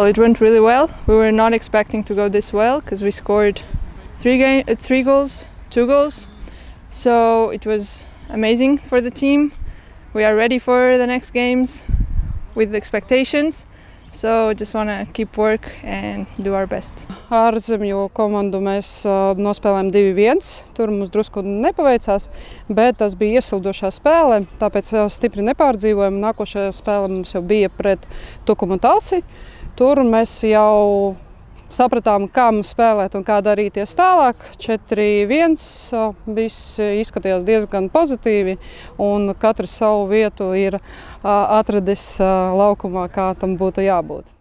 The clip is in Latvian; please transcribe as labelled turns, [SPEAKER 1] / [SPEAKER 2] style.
[SPEAKER 1] it went really well. We were not expecting to go this well because we scored 3 goals, 2 goals. So it was amazing for the team. We are ready for the next games with expectations. So just want to keep work and do our best.
[SPEAKER 2] Ārzemju komandu mēs nospēlējām 2-1. Tur mums drusku nepaveicās, bet tas bija iesildošā spēle, tāpēc stipri nepārdzīvojam. Nākošajā spēle mums jau bija pret Tukumu Talsi. Tur mēs jau sapratām, kā mums spēlēt un kā darīties tālāk. 4-1 viss izskatījās diezgan pozitīvi un katrs savu vietu ir atradis laukumā, kā tam būtu jābūt.